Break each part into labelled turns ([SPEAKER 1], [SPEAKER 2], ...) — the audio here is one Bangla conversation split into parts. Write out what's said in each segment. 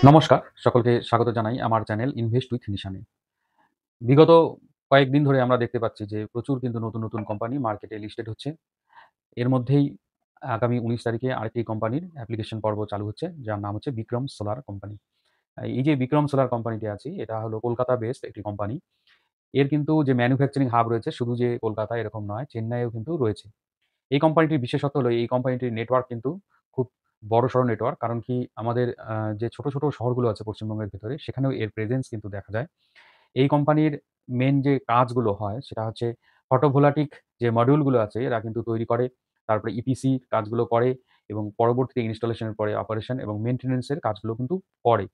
[SPEAKER 1] নমস্কার, সকলকে স্বাগত জানাই আমার চ্যানেল ইনভেস্ট উইথ নিশানে। বিগত কয়েকদিন ধরে আমরা দেখতে পাচ্ছি যে প্রচুর কিন্তু নতুন কোম্পানি মার্কেটে লিস্টেড হচ্ছে। এর মধ্যেই আগামী ১৯ তারিখে আরেকটি কোম্পানির অ্যাপ্লিকেশন পর্ব চালু হচ্ছে, যার নাম হচ্ছে বিক্রম সোলার কোম্পানি। এই যে বিক্রম সোলার কোম্পানিটি আছে, এটা হলো কলকাতা বেসড একটি কোম্পানি। এর কিন্তু যে ম্যানুফ্যাকচারিং হাব রয়েছে শুধু যে কলকাতা এরকম নয়, চেন্নাইয়েও কিন্তু রয়েছে। এই কোম্পানিটির বিশেষত্ব হলো এই কোম্পানিটির নেটওয়ার্ক কিন্তু খুব বড়সড় নেটওয়ার্ক। কারণ কি আমাদের যে ছোট শহরগুলো আছে পশ্চিমবঙ্গের ভেতরে সেখানেও এর প্রেজেন্স কিন্তু দেখা যায়। এই কোম্পানির মেইন যে কাজগুলো হয় সেটা হচ্ছে ফটোভোল্টাইক যে মডিউলগুলো আছে এরা কিন্তু তৈরি করে। তারপরে ইপিসি কাজগুলো করে এবং পরবর্তীতে ইনস্টলেশন এর পরে অপারেশন এবং মেইনটেন্যান্স এর কাজগুলো কিন্তু করে।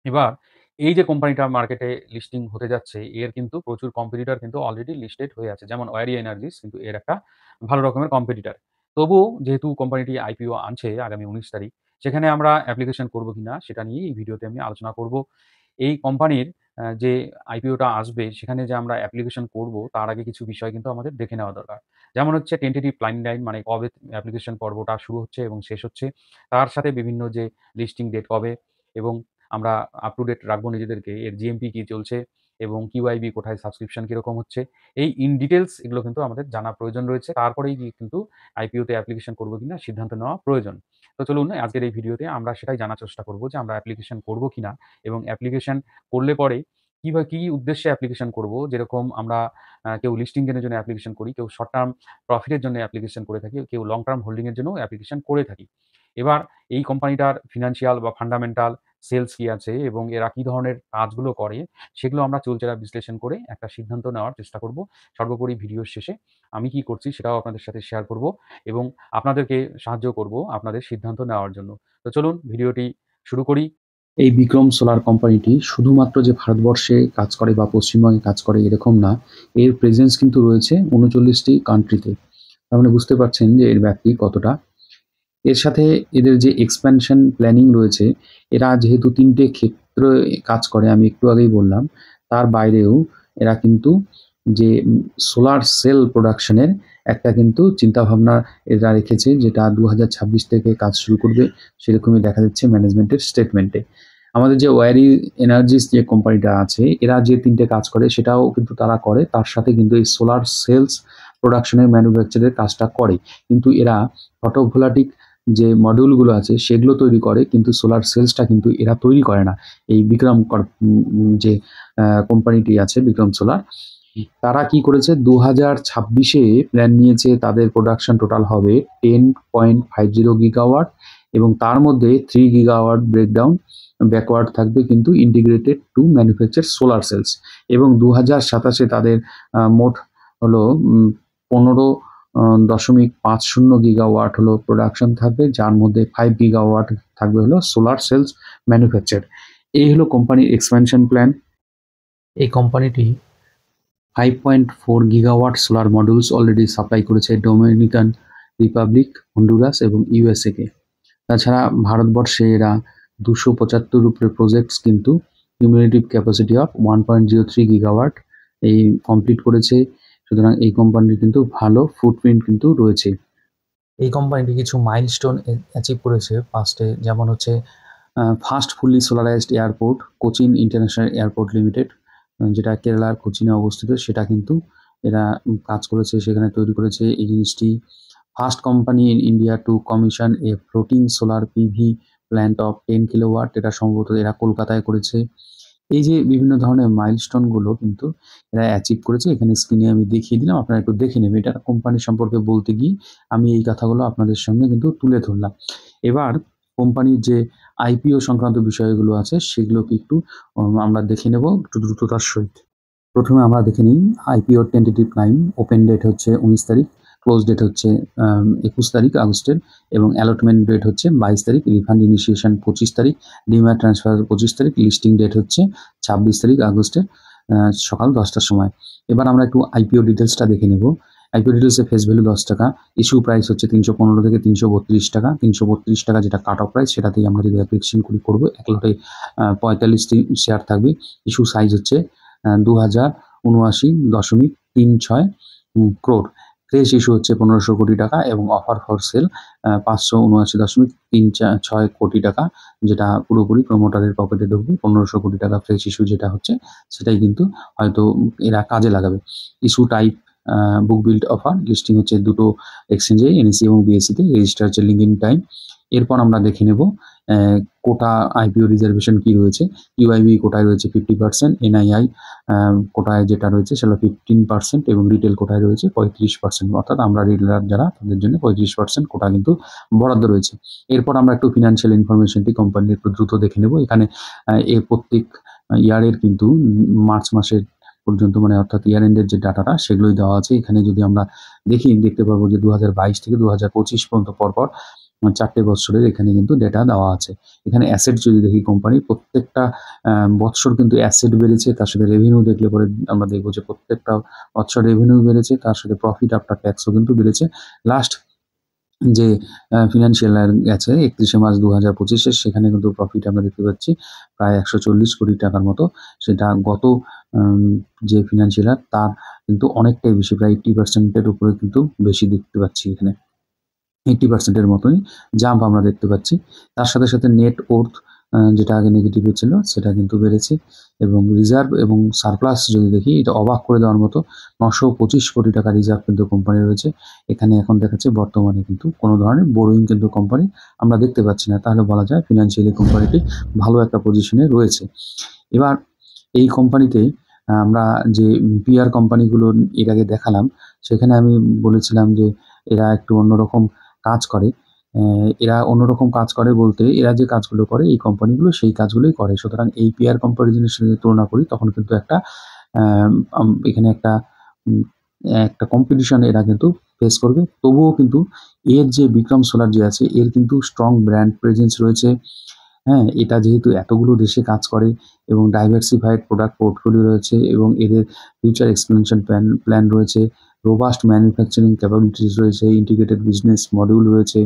[SPEAKER 1] এবার এই যে কোম্পানিটা মার্কেটে লিস্টিং হতে যাচ্ছে, এর কিন্তু প্রচুর কম্পিটিটর কিন্তু অলরেডি লিস্টেড হয়ে আছে। যেমন ওয়ারি এনার্জিস কিন্তু এর একটা ভালো রকমের কম্পিটিটর। তবুও যেহেতু কোম্পানিটি আইপিও আনছে আগামী ১৯ তারিখ, সেখানে আমরা অ্যাপ্লিকেশন করব কিনা সেটা নিয়েই এই ভিডিওতে আমি আলোচনা করব। এই কোম্পানির যে আইপিওটা আসবে সেখানে যে আমরা অ্যাপ্লিকেশন করব তার আগে কিছু বিষয় কিন্তু আমাদের দেখে নেওয়া দরকার। যেমন হচ্ছে টেন্টেটিভ টাইমলাইন মানে কবে অ্যাপ্লিকেশন পর্বটা শুরু হচ্ছে এবং শেষ হচ্ছে। তার সাথে বিভিন্ন যে লিস্টিং ডেট কবে এবং আমরা আপ টু ডেট রাখবো নিজেদেরকে। এর জিএমপি কি চলছে এবং কিউআইবি কোথায় সাবস্ক্রিপশন কিরকম হচ্ছে। এই ইন ডিটেইলস এগুলো কিন্তু আমাদের জানা প্রয়োজন রয়েছে। তারপরেই গিয়ে কিন্তু আইপিওতে অ্যাপ্লিকেশন করব কিনা সিদ্ধান্ত নেওয়া প্রয়োজন। তো চলুন আজকের এই ভিডিওতে আমরা সেটাই জানার চেষ্টা করব যে আমরা অ্যাপ্লিকেশন করব কিনা এবং অ্যাপ্লিকেশন করলে পরে কি উদ্দেশ্যে অ্যাপ্লিকেশন করব। যেরকম আমরা কেউ লিস্টিং গেইন এর জন্য অ্যাপ্লিকেশন করি, কেউ শর্ট টার্ম প্রফিট এর জন্য অ্যাপ্লিকেশন করে থাকি, কেউ লং টার্ম হোল্ডিং এর জন্যও অ্যাপ্লিকেশন করে থাকি। এবার এই কোম্পানিটার ফিন্যান্সিয়াল বা ফান্ডামেন্টাল সেলস কি আছে এবং এরা কি ধরনের কাজগুলো করে সেগুলো আমরা চুলচেরা বিশ্লেষণ করে একটা সিদ্ধান্ত নেওয়ার চেষ্টা করব। সর্বোপরি ভিডিওর শেষে আমি কি করছি সেটাও আপনাদের সাথে শেয়ার করব এবং আপনাদেরকে সাহায্য করব আপনাদের সিদ্ধান্ত নেওয়ার জন্য। তো চলুন ভিডিওটি শুরু করি। এই বিক্রম সোলার কোম্পানিটি শুধুমাত্র যে ভারতবর্ষে কাজ করে বা পশ্চিমবঙ্গে কাজ করে এরকম না, এর প্রেজেন্স কিন্তু রয়েছে ৩৯টি কান্ট্রিতে। তার মানে বুঝতে পারছেন যে এর ব্যাপ্তি কতটা। এর সাথে এদের যে এক্সপ্যানশন প্ল্যানিং রয়েছে, এরা যেহেতু ৩ টে ক্ষেত্রে কাজ করে আমি একটু আগেই বললাম, তার বাইরেও এরা কিন্তু যে সোলার সেল প্রোডাকশনের একটা কিন্তু চিন্তাভাবনা এরা রেখেছে, যেটা ২০২৬ থেকে কাজ শুরু করবে সেরকমই দেখা যাচ্ছে ম্যানেজমেন্টের স্টেটমেন্টে। আমাদের যে ওয়ারি এনার্জিস যে কোম্পানিটা আছে, এরা যে ৩ টে কাজ করে সেটাও কিন্তু তারা করে। তার সাথে কিন্তু এই সোলার সেলস প্রোডাকশনের ম্যানুফ্যাকচারের কাজটা করে। কিন্তু এরা ফটোভোল্টাইক যে মডিউলগুলো আছে সেগুলো তৈরি করে, কিন্তু সোলার সেলসটা কিন্তু এরা তৈরি করে না। এই বিক্রম যে কোম্পানিটি আছে বিক্রম সোলার, তারা কি করেছে ২০২৬-এ প্ল্যান নিয়েছে তাদের প্রোডাকশন টোটাল হবে 10.50 গিগাওয়াট এবং তার মধ্যে 3 গিগাওয়াট ব্রেকডাউন ব্যাকওয়ার্ড থাকবে কিন্তু integrated to manufacture solar cells এবং ২০২৭-এ তাদের মোট হলো ১৫.৫০ গিগাওয়াট হলো প্রোডাকশন থাকবে, যার মধ্যে 5 গিগাওয়াট থাকবে হলো সোলার সেলস ম্যানুফ্যাকচার। এই হলো কোম্পানির এক্সপ্যানশন প্ল্যান। এই কোম্পানিটি 5.4 gigawatt solar modules already supply করেছে ডোমিনিকান রিপাবলিক, হন্ডুরাস এবং ইউএসএ-কে। তাছাড়া ভারতবর্ষে এরা ২৭৫ উপরে প্রজেক্টস কিন্তু কিউমুলেটিভ ক্যাপাসিটি অফ 1.03 গিগাওয়াট এই কমপ্লিট করেছে। সুতরাং এই কোম্পানির কিন্তু ভালো ফুটপ্রিন্ট কিন্তু রয়েছে। এই কোম্পানিটি কিছু মাইলস্টোন অ্যাচিভ করেছে ফার্স্টে, যেমন হচ্ছে first fully solarized airport Cochin international airport limited, যেটা কেরালার কোচিনে অবস্থিত, সেটা কিন্তু এরা কাজ করেছে, সেখানে তৈরি করেছে এই জিনিসটি। First company in India to commission a floating solar PV plant of 10 kilowatt, এটা সম্ভবত এরা কলকাতায় করেছে। এই যে বিভিন্ন ধরনের মাইলস্টোনগুলো কিন্তু এরা অ্যাচিভ করেছে, এখানে স্ক্রিনে আমি দেখিয়ে দিলাম, আপনারা একটু দেখে নেবেন। এটা কোম্পানি সম্পর্কে বলতে গিয়ে আমি এই কথাগুলো আপনাদের সামনে কিন্তু তুলে ধরলাম। এবার কোম্পানির যে আইপিও সংক্রান্ত বিষয়গুলো আছে সেগুলোকে একটু আমরা দেখে নেব একটু দ্রুততার সহিত। প্রথমে আমরা দেখে নিই আইপিওর টেন্টেটিভ টাইম। ওপেন ডেট হচ্ছে ১৯ তারিখ, ক্লোজ ডেট হচ্ছে ২১ তারিখ আগস্টের এবং অ্যালটমেন্ট ডেট হচ্ছে ২২ তারিখ, রিফান্ড ইনিশিয়েশন ২৫ তারিখ, ডিম্যাট ট্রান্সফার ২৫ তারিখ, লিস্টিং ডেট হচ্ছে ২৬ তারিখ আগস্টের সকাল ১০টার সময়। এবার আমরা একটু আইপিও ডিটেলসটা দেখে নেব। আইপিও ডিটেলসে ফেস ভ্যালু ১০ টাকা, ইস্যু প্রাইস হচ্ছে ৩১৫ থেকে ৩৩২ টাকা। ৩৩২ টাকা যেটা কাট অফ প্রাইস, সেটাতেই আমরা যদি অ্যাপ্লিকেশন করবো। এক লটে ৪৫টি শেয়ার থাকবে। ইস্যু সাইজ হচ্ছে ২০৭৯.৩৬ ক্রোড়। ফ্রেশ ইস্যু হচ্ছে ১৫০০ কোটি টাকা এবং অফার ফর সেল ৫৭৯.৩৬ কোটি টাকা, যেটা পুরোপুরি প্রমোটারের পকেটে ঢুকবে। ১৫০০ কোটি টাকা ফ্রেশ ইস্যু যেটা হচ্ছে সেটাই কিন্তু হয়তো এরা কাজে লাগাবে। ইস্যু টাইপ বুক বিল্ড অফার, লিস্টিং হচ্ছে দুটো এক্সচেঞ্জে, এনএসসি এবং বিএসসিতে, রেজিস্টার হচ্ছে লিঙ্ক টাইম। এরপর আমরা দেখে নেব কোটা আইপিও রিজার্ভেশন কি রয়েছে। ইউআইবি কোটায় রয়েছে 50%, এনআইআই কোটায় যেটা রয়েছে সেটা 15% এবং রিটেল কোটায় রয়েছে 35%, অর্থাৎ আমরা রিটেলার যারা তাদের জন্য 35% কোটা কিন্তু বরাদ্দ রয়েছে। এরপর আমরা একটু ফিনান্সিয়াল ইনফরমেশনটি কোম্পানির একটু দ্রুত দেখে নেব। এখানে এর প্রত্যেক ইয়ারের কিন্তু মার্চ মাসের পর্যন্ত, মানে অর্থাৎ ইয়ার এন্ডের যে ডাটাটা সেগুলোই দেওয়া আছে। এখানে যদি আমরা দেখতে পারবো যে 2022 থেকে 2025 পর্যন্ত পরপর 4টে বৎসরের এখানে কিন্তু ডেটা দেওয়া আছে। এখানে অ্যাসেট যদি দেখি, কোম্পানির প্রত্যেকটা বৎসর কিন্তু অ্যাসেট বেড়েছে, তার সাথে রেভিনিউ দেখলে পরে আমরা দেখবো যে প্রত্যেকটা বৎসর রেভিনিউ বেড়েছে, তার সাথে প্রফিট আফটার ট্যাক্সও কিন্তু বেড়েছে। লাস্ট যে ফিনান্সিয়াল ইয়ার গেছে 31শে মার্চ 2025-এর, সেখানে কিন্তু প্রফিট আমরা দেখতে পাচ্ছি প্রায় 140 কোটি টাকার মতো। সেটা গত যে ফিনান্সিয়াল ইয়ার তার কিন্তু অনেকটাই বেশি, প্রায় 80%-এর উপরে কিন্তু বেশি দেখতে পাচ্ছি এখানে। 80%-এর মতোই জাম্প আমরা দেখতে পাচ্ছি। তার সাথে সাথে নেট ওর্থ যেটা আগে নেগেটিভে ছিল সেটা কিন্তু বেড়েছে, এবং রিজার্ভ এবং সারপ্লাস যদি দেখি, এটা অবাক করে দেওয়ার মতো 925 কোটি টাকা রিজার্ভ কিন্তু কোম্পানি রয়েছে। এখানে এখন দেখাচ্ছে বর্তমানে কিন্তু কোনো ধরনের বোরোইং কিন্তু কোম্পানি আমরা দেখতে পাচ্ছি না। তাহলে বলা যায় ফিনান্সিয়ালি কোম্পানিটি ভালো একটা পজিশনে রয়েছে। এবার এই কোম্পানিতে আমরা যে পিআর কোম্পানিগুলো এর আগে দেখালাম, সেখানে আমি বলেছিলাম যে এরা একটু অন্যরকম কাজ করে। এরা অন্যরকম কাজ করে বলতে এরা যে কাজগুলো করে এই কোম্পানিগুলো সেই কাজগুলোই করে। সুতরাং এই পিআর কম্পারিজনের সাথে তুলনা করি তখন কিন্তু একটা এখানে একটা কম্পিটিশন এরা কিন্তু ফেস করবে। তবুও কিন্তু এর যে বিক্রম সোলার যে আছে, এর কিন্তু স্ট্রং ব্র্যান্ড প্রেজেন্স রয়েছে। হ্যাঁ, এটা যেহেতু এতগুলো দেশে কাজ করে এবং ডাইভার্সিফাইড প্রোডাক্ট পোর্টফোলিও রয়েছে এবং এদের ফিউচার এক্সপেনশন প্ল্যান রয়েছে, রোবাস্ট ম্যানুফ্যাকচারিং ক্যাপাবিলিটিস রয়েছে, ইন্টিগ্রেটেড বিজনেস মডিউল রয়েছে,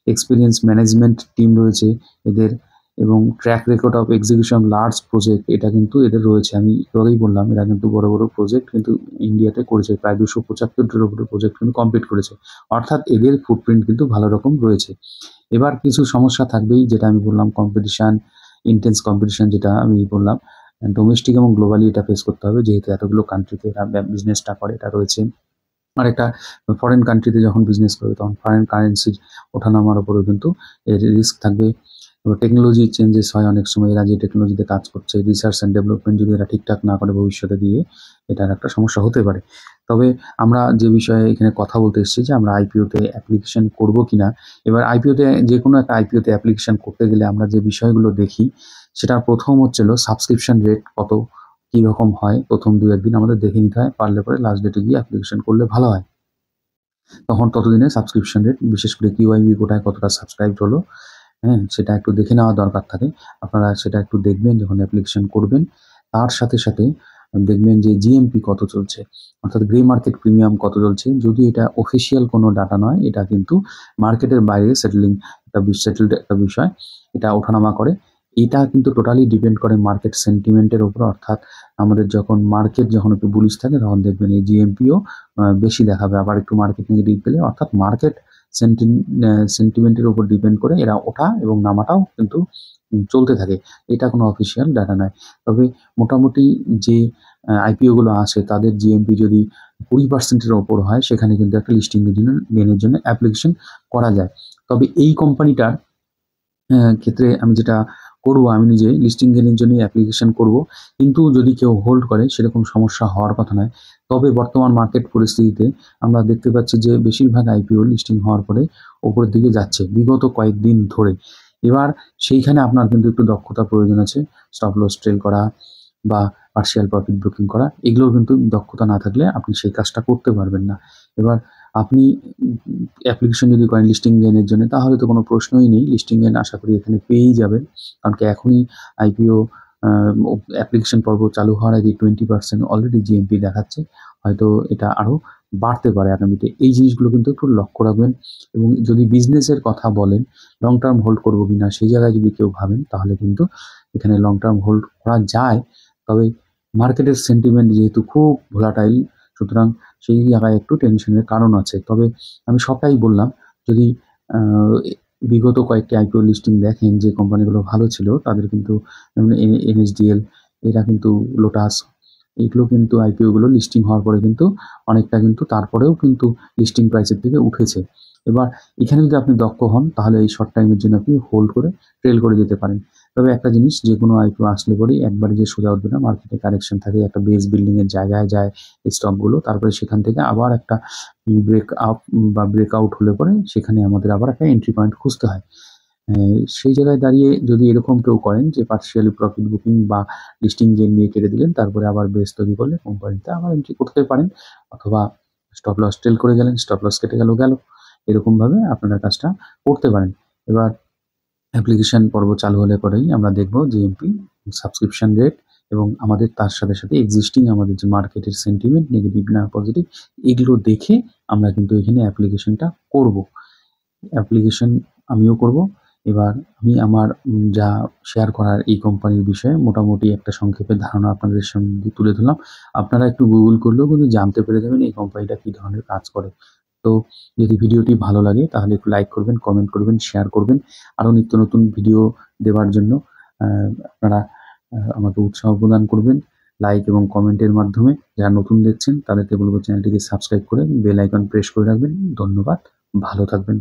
[SPEAKER 1] এক্সপিরিয়েন্স ম্যানেজমেন্ট টিম রয়েছে এদের, এবং track record of execution large project এটা কিন্তু এদের রয়েছে। আমি একটু আগেই বললাম এরা কিন্তু বড় বড় প্রজেক্ট কিন্তু ইন্ডিয়াতে করেছে, প্রায় 275টার উপরে প্রজেক্ট কিন্তু কমপ্লিট করেছে, অর্থাৎ এদের ফুটপ্রিন্ট কিন্তু ভালো রকম রয়েছে। এবার কিছু সমস্যা থাকবেই, যেটা আমি বললাম কম্পিটিশান, ইন্টেন্স কম্পিটিশান, যেটা আমি বললাম ডোমেস্টিক এবং গ্লোবালি এটা ফেস করতে হবে, যেহেতু এতগুলো কান্ট্রিতে এরা বিজনেসটা করে, এটা রয়েছে। আর একটা ফরেন কান্ট্রিতে যখন বিজনেস করবে তখন ফরেন কারেন্সির ওঠানামার উপরেও কিন্তু এর রিস্ক থাকবে। টেকনোলজি চেঞ্জেস হয় অনেক সময়, এরা যে টেকনোলজিতে কাজ করছে, রিসার্চ অ্যান্ড ডেভেলপমেন্ট যদি এরা ঠিকঠাক না করে ভবিষ্যতে দিয়ে, এটার একটা সমস্যা হতে পারে। তবে আমরা যে বিষয়ে এখানে কথা বলতে এসেছি যে আমরা আইপিওতে অ্যাপ্লিকেশন করব কিনা। এবার আইপিওতে যে কোনো একটা আইপিওতে অ্যাপ্লিকেশন করতে গেলে আমরা যে বিষয়গুলো দেখি, সেটা প্রথম হচ্ছিল সাবস্ক্রিপশন রেট কত, কীরকম হয়, প্রথম 2-1 দিন আমাদের দেখে নিতে হয়, পারলে পরে লাস্ট ডেটে গিয়ে অ্যাপ্লিকেশন করলে ভালো হয়। তখন ততদিনে সাবস্ক্রিপশন রেট, বিশেষ করে কিউআইবি কোটায় কতটা সাবস্ক্রাইব হলো, হ্যাঁ, সেটা একটু দেখে নেওয়া দরকার থাকে। আপনারা সেটা একটু দেখবেন যখন অ্যাপ্লিকেশন করবেন। তার সাথে সাথে দেখবেন যে জিএমপি কত চলছে, অর্থাৎ গ্রে মার্কেট প্রিমিয়াম কত চলছে। যদি এটা অফিসিয়াল কোনো ডাটা নয়, এটা কিন্তু মার্কেটের বাইরে সেটেলড একটা বিষয়, এটা ওঠানামা করে। এটা কিন্তু টোটালি ডিপেন্ড করে মার্কেট সেন্টিমেন্টের উপর, অর্থাৎ আমাদের যখন মার্কেট যখন একটু বুলিশ থাকে তখন দেখবেন এই জিএমপিও বেশি দেখাবে, আবার একটু মার্কেট নেগেটিভ পেলে, অর্থাৎ মার্কেট সেন্টিমেন্টের উপর ডিপেন্ড করে এরা ওঠা এবং নামাটাও কিন্তু চলতে থাকে। এটা কোনো অফিসিয়াল ডাটা নয়। তবে মোটামুটি যে আইপিওগুলো আছে তাদের জিএমপি যদি 20%-এর ওপর হয়, সেখানে কিন্তু একটা লিস্টিং গেনের জন্য অ্যাপ্লিকেশন করা যায়। তবে এই কোম্পানিটার ক্ষেত্রে আমি যেটা করব, আমি নিজে লিস্টিং গেনের জন্যই অ্যাপ্লিকেশন করব। কিন্তু যদি কেউ হোল্ড করে সেরকম সমস্যা হওয়ার কথা নয়। তবে বর্তমান মার্কেট পরিস্থিতিতে আমরা দেখতে পাচ্ছি যে বেশিরভাগ আইপিও লিস্টিং হওয়ার পরে ওপরের দিকে যাচ্ছে বিগত কয়েকদিন ধরে। এবার সেইখানে আপনার কিন্তু একটু দক্ষতার প্রয়োজন আছে, স্টপ লস ট্রেল করা বা পার্শিয়াল প্রফিট বুকিং করা, এগুলোর কিন্তু দক্ষতা না থাকলে আপনি সেই কাজটা করতে পারবেন না। এবার আপনি অ্যাপ্লিকেশন যদি করেন লিস্টিং গেইনের জন্য, তাহলে তো কোনো প্রশ্নই নেই, লিস্টিং গেইন আশা করি এখানে পেয়েই যাবেন। কারণ কি এখনই আইপিও অ্যাপ্লিকেশন পর্ব চালু হওয়ার আগে 20% অলরেডি জিএমপি দেখাচ্ছে, হয়তো এটা আরও বাড়তে পারে আগামীতে। এই জিনিসগুলো কিন্তু একটু লক্ষ্য রাখবেন। এবং যদি বিজনেসের কথা বলেন, লং টার্ম হোল্ড করবো কিনা সেই জায়গায় যদি কেউ ভাবেন, তাহলে কিন্তু এখানে লং টার্ম হোল্ড করা যায়। তবে মার্কেটের সেন্টিমেন্ট যেহেতু খুব ভোলাটাইল, সুতরাং সেই জায়গায় একটু টেনশনের কারণ আছে। তবে আমি সবটাই বললাম, যদি আ বিগত কয়েকটি আইপিও লিস্টিং দেখেন যে কোম্পানিগুলো ভালো ছিল তাদের কিন্তু যেমন NSDL, এরা কিন্তু লোটাস, এগুলো কিন্তু আইপিও গুলো লিস্টিং হওয়ার পরে কিন্তু অনেকটা কিন্তু তারপরেও কিন্তু লিস্টিং প্রাইসের থেকে উঠেছে। এবার এখানে যদি আপনি দক্ষ হন তাহলে এই শর্ট টাইমের জন্য আপনি হোল্ড করে ট্রেল করে যেতে পারেন। তবে একটা জিনিস, যেকোনো আইপিও আসলে পরেই একবারে যে সোজা উঠবে না, মার্কেটে কারেকশন থাকে, একটা বেস বিল্ডিং এর জায়গায় যায় স্টকগুলো। তারপরে সেখান থেকে আবার একটা ব্রেক আপ বা ব্রেকআউট হলে পরে সেখানে আমাদের আবার একটা এন্ট্রি পয়েন্ট খুঁজতে হয়। সেই জায়গায় দাঁড়িয়ে যদি এরকম কেউ করেন যে পার্শিয়ালি প্রফিট বুকিং বা লিস্টিং গেইন নিয়ে কেটে দিলেন, তারপরে আবার বেস তৈরি করলে কোম্পানিতে আবার এন্ট্রি করতে পারেন, অথবা স্টপ লস টেল করে গেলেন, স্টপ লস কেটে গেল। এরকমভাবে আপনারা কাজটা করতে পারেন। এবার অ্যাপ্লিকেশন পর্ব চালু হলে পরেই আমরা দেখব জিএমপি, সাবস্ক্রিপশন রেট এবং আমাদের তার সাথে, সাথে এক্সিস্টিং আমাদের যে মার্কেটের সেন্টিমেন্ট নেগেটিভ না পজিটিভ, এগুলো দেখে আমরা কিন্তু এখানে অ্যাপ্লিকেশনটা করব। অ্যাপ্লিকেশন আমিও করব। এবার আমি আমার যা শেয়ার করার এই কোম্পানির বিষয়ে মোটামুটি একটা সংক্ষেপে ধারণা আপনাদের সঙ্গে তুলে ধরলাম। আপনারা একটু গুগল করলেও কিন্তু জানতে পেরে যাবেন এই কোম্পানিটা কী ধরনের কাজ করে। তো যদি ভিডিওটি ভালো লাগে তাহলে একটু লাইক করবেন, কমেন্ট করবেন, শেয়ার করবেন। আরও নিত্য নতুন ভিডিও দেওয়ার জন্য আপনারা আমাকে উৎসাহ প্রদান করবেন লাইক এবং কমেন্টের মাধ্যমে। যারা নতুন দেখছেন তাদেরকে বলব চ্যানেলটিকে সাবস্ক্রাইব করে বেল আইকন প্রেস করে রাখবেন। ধন্যবাদ, ভালো থাকবেন।